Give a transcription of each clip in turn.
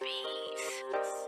beats.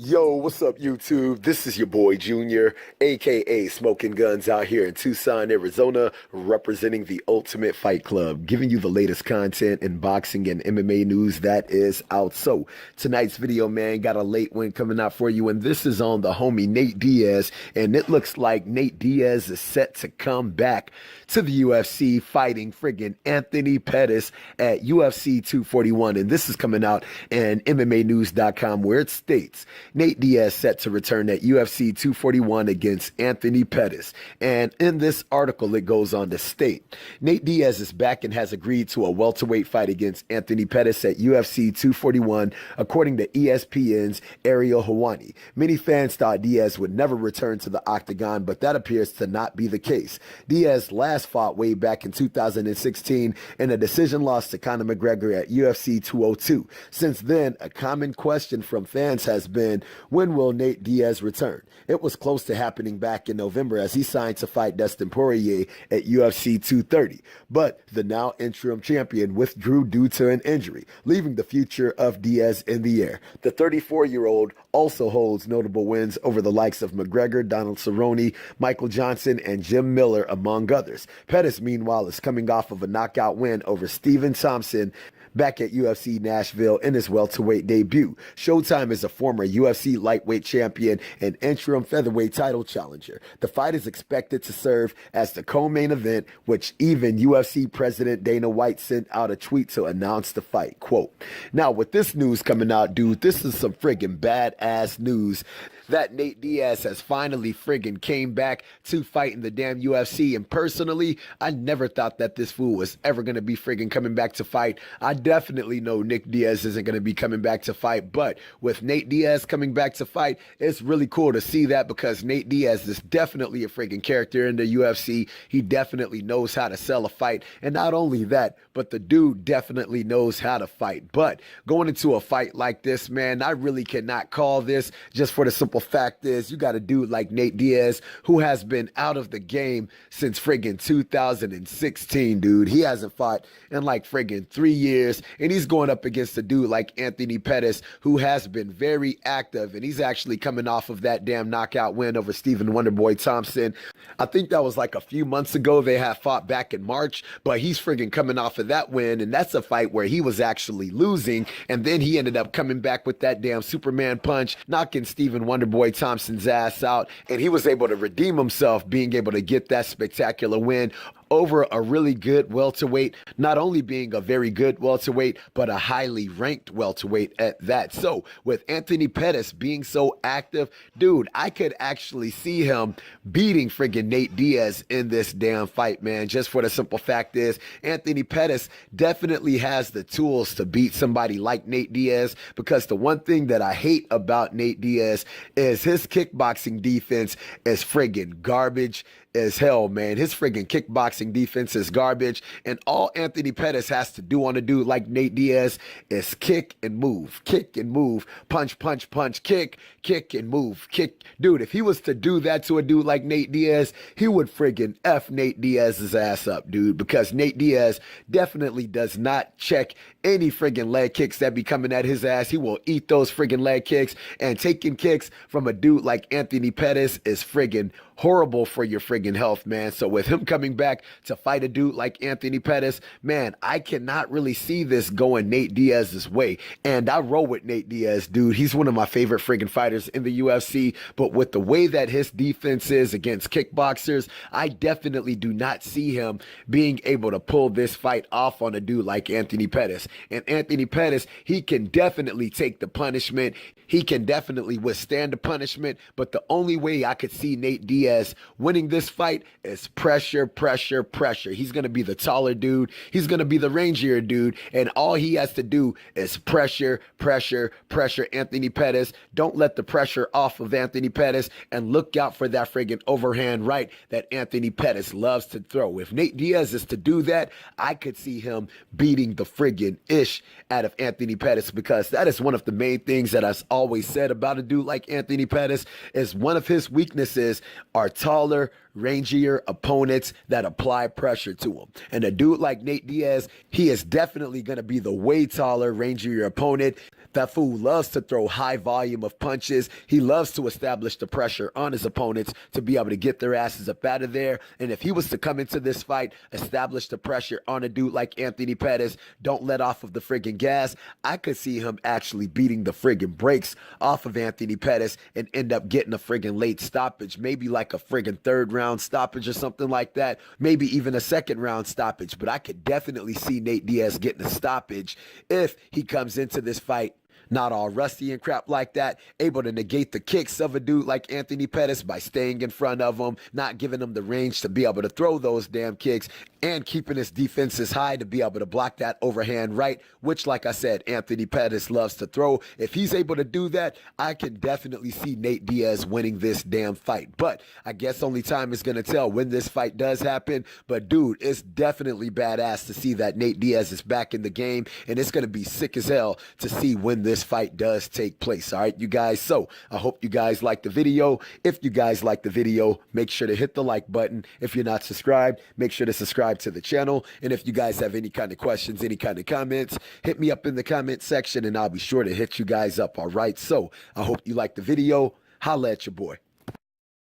Yo, what's up, YouTube? This is your boy Junior, aka Smoking Guns, out here in Tucson, Arizona, representing the Ultimate Fight Club, giving you the latest content in boxing and MMA news that is out. So, tonight's video, man, got a late one coming out for you, and this is on the homie Nate Diaz, and it looks like Nate Diaz is set to come back to the UFC fighting friggin' Anthony Pettis at UFC 241, and this is coming out in MMAnews.com, where it states Nate Diaz set to return at UFC 241 against Anthony Pettis. And in this article, it goes on to state, Nate Diaz is back and has agreed to a welterweight fight against Anthony Pettis at UFC 241, according to ESPN's Ariel Helwani. Many fans thought Diaz would never return to the octagon, but that appears to not be the case. Diaz last fought way back in 2016 in a decision loss to Conor McGregor at UFC 202. Since then, a common question from fans has been, when will Nate Diaz return? It was close to happening back in November as he signed to fight Dustin Poirier at UFC 230, but the now interim champion withdrew due to an injury, leaving the future of Diaz in the air. The 34-year-old also holds notable wins over the likes of McGregor, Donald Cerrone, Michael Johnson, and Jim Miller, among others. Pettis, meanwhile, is coming off of a knockout win over Stephen Thompson back at UFC Nashville in his welterweight debut. Showtime is a former UFC lightweight champion and interim featherweight title challenger. The fight is expected to serve as the co-main event, which even UFC President Dana White sent out a tweet to announce the fight. Quote, now with this news coming out, dude, this is some friggin' badass news that Nate Diaz has finally friggin' came back to fight in the damn UFC. And personally, I never thought that this fool was ever going to be friggin' coming back to fight. I definitely know Nick Diaz isn't going to be coming back to fight, but with Nate Diaz coming back to fight, it's really cool to see that, because Nate Diaz is definitely a friggin' character in the UFC. He definitely knows how to sell a fight. And not only that, but the dude definitely knows how to fight. But going into a fight like this, man, I really cannot call this, just for the simple fact is you got a dude like Nate Diaz who has been out of the game since friggin' 2016, dude. He hasn't fought in like friggin' 3 years, and he's going up against a dude like Anthony Pettis who has been very active, and he's actually coming off of that damn knockout win over Stephen Wonderboy Thompson. I think that was like a few months ago. They had fought back in March, but he's friggin' coming off of that win, and that's a fight where he was actually losing, and then he ended up coming back with that damn Superman punch, knocking Stephen Wonderboy Thompson's ass out, and he was able to redeem himself, being able to get that spectacular win over a really good welterweight, not only being a very good welterweight, but a highly ranked welterweight at that. So with Anthony Pettis being so active, dude, I could actually see him beating friggin' Nate Diaz in this damn fight, man. Just for the simple fact is, Anthony Pettis definitely has the tools to beat somebody like Nate Diaz, because the one thing that I hate about Nate Diaz is his kickboxing defense is friggin' garbage as hell, man. His friggin' kickboxing defense is garbage, and all Anthony Pettis has to do on a dude like Nate Diaz is kick and move, punch, punch, punch, kick and move, kick. Dude, if he was to do that to a dude like Nate Diaz, he would friggin' F Nate Diaz's ass up, dude, because Nate Diaz definitely does not check any friggin' leg kicks that be coming at his ass. He will eat those friggin' leg kicks, and taking kicks from a dude like Anthony Pettis is friggin' horrible for your friggin' health, man. So with him coming back to fight a dude like Anthony Pettis, man, I cannot really see this going Nate Diaz's way. And I roll with Nate Diaz, dude. He's one of my favorite friggin' fighters in the UFC, but with the way that his defense is against kickboxers, I definitely do not see him being able to pull this fight off on a dude like Anthony Pettis. And Anthony Pettis, he can definitely take the punishment. He can definitely withstand the punishment, but the only way I could see Nate Diaz winning this fight is pressure, pressure, pressure. He's going to be the taller dude. He's going to be the rangier dude. And all he has to do is pressure, pressure, pressure Anthony Pettis. Don't let the pressure off of Anthony Pettis, and look out for that friggin' overhand right that Anthony Pettis loves to throw. If Nate Diaz is to do that, I could see him beating the friggin' ish out of Anthony Pettis, because that is one of the main things that I've always said about a dude like Anthony Pettis, is one of his weaknesses are taller, rangier opponents that apply pressure to him. And a dude like Nate Diaz, he is definitely going to be the way taller, rangier opponent. That fool loves to throw high volume of punches. He loves to establish the pressure on his opponents to be able to get their asses up out of there. And if he was to come into this fight, establish the pressure on a dude like Anthony Pettis, don't let off of the friggin' gas, I could see him actually beating the friggin' brakes off of Anthony Pettis and end up getting a friggin' late stoppage, maybe like a friggin' third round stoppage or something like that, maybe even a second round stoppage. But I could definitely see Nate Diaz getting a stoppage if he comes into this fight not all rusty and crap like that, able to negate the kicks of a dude like Anthony Pettis by staying in front of him, not giving him the range to be able to throw those damn kicks, and keeping his defenses high to be able to block that overhand right, which, like I said, Anthony Pettis loves to throw. If he's able to do that, I can definitely see Nate Diaz winning this damn fight. But I guess only time is going to tell when this fight does happen. But dude, it's definitely badass to see that Nate Diaz is back in the game, and it's going to be sick as hell to see when this fight does take place. All right, you guys. So I hope you guys like the video. If you guys like the video, make sure to hit the like button. If you're not subscribed, make sure to subscribe to the channel. And if you guys have any kind of questions, any kind of comments, hit me up in the comment section and I'll be sure to hit you guys up. All right. So I hope you like the video. Holla at your boy.